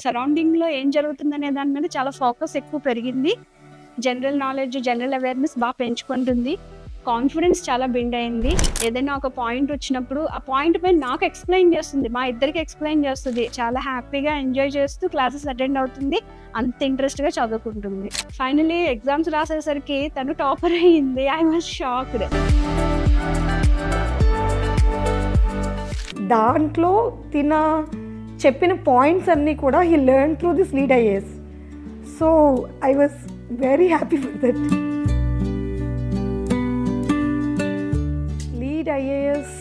సరౌండింగ్‌లో ఏం జరుగుతుందనే దాని మీద చాలా ఫోకస్ ఎక్కువ పెరిగింది. జనరల్ నాలెడ్జ్, జనరల్ అవేర్‌నెస్ పెంచుకుంటుంది. కాన్ఫిడెన్స్ చాలా బిల్డ్ అయింది. ఏదైనా ఒక పాయింట్ వచ్చినప్పుడు ఆ పాయింట్ పైన నాకు ఎక్స్‌ప్లెయిన్ చేస్తుంది. మా ఇద్దరికి ఎక్స్‌ప్లెయిన్ చేస్తది. చాలా హ్యాపీగా ఎంజాయ్ చేస్తూ క్లాసెస్ అటెండ్ అవుతుంది. అంత ఇంట్రెస్ట్‌గా చదువుకుంటుంది. ఫైనల్లీ ఎగ్జామ్స్ రాసేసరికి తను టాపర్ అయింది. I was shocked. దాంట్లో చెప్పిన పాయింట్స్ అన్నీ కూడా he learn through this lead IAS. So I was very happy with that. Lead IAS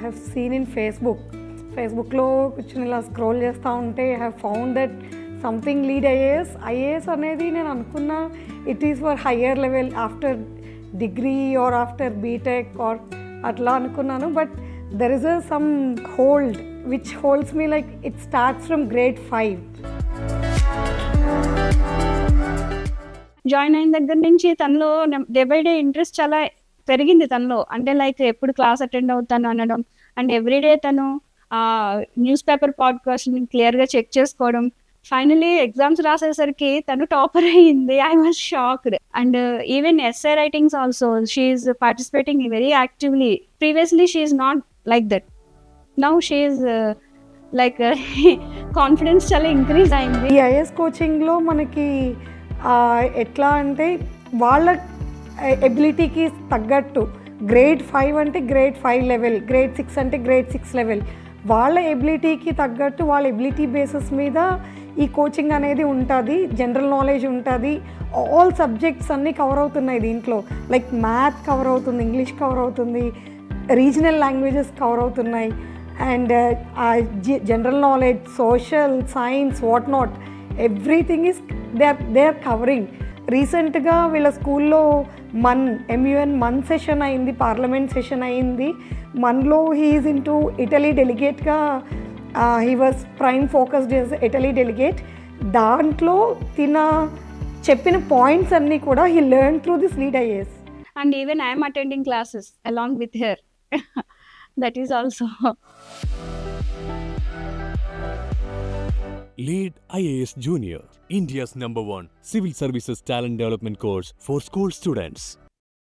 have seen in ఫేస్బుక్లో కూర్చొని ఇలా స్క్రోల్ చేస్తూ ఉంటే I have found that something Lead IAS అనేది నేను అనుకున్నా it is for higher level after degree or after BTech or అట్లా అనుకున్నాను. But there is some hold which holds me, like it starts from grade 5. Join అయిన దగ్గర నుంచి తనలో day by day interest చాలా పెరిగింది తనలో. అంటే లైక్ ఎప్పుడు క్లాస్ అటెండ్ అవుతాను అనడం, అండ్ ఎవ్రీడే తను న్యూస్ పేపర్ పాడ్కాస్ట్ని క్లియర్గా చెక్ చేసుకోవడం. ఫైనలీ ఎగ్జామ్స్ రాసేసరికి తను టాపర్ అయ్యింది. I was shocked. And even essay writings also she is participating very actively. Previously she is not like that. Now she is like confidence చాలా increase అయింది. ఈ IAS కోచింగ్లో మనకి ఎట్లా అంటే వాళ్ళ ఎబిలిటీకి తగ్గట్టు గ్రేడ్ 5 అంటే గ్రేడ్ 5 లెవెల్, గ్రేడ్ 6 అంటే గ్రేడ్ 6 లెవెల్, వాళ్ళ ఎబిలిటీకి తగ్గట్టు వాళ్ళ ఎబిలిటీ బేసిస్ మీద ఈ కోచింగ్ అనేది ఉంటుంది. జనరల్ నాలెడ్జ్ ఉంటుంది. ఆల్ సబ్జెక్ట్స్ అన్నీ కవర్ అవుతున్నాయి దీంట్లో. లైక్ మ్యాథ్ కవర్ అవుతుంది, ఇంగ్లీష్ కవర్ అవుతుంది, రీజనల్ లాంగ్వేజెస్ కవర్ అవుతున్నాయి, and general knowledge, social science, what not, everything is they are covering. రీసెంట్గా వీళ్ళ స్కూల్లో MUN మన్ సెషన్ అయింది, పార్లమెంట్ సెషన్ అయింది. మన్లో హీఈస్ ఇన్ టు ఇటలీ డెలిగేట్గా he was prime focused Italy delegate. దాంట్లో చెప్పిన పాయింట్స్ అన్నీ కూడా he learn through this lead IAS. And even I am attending classes along with her. That is also. Lead IAS Junior, India's #1 civil services talent development course for school students.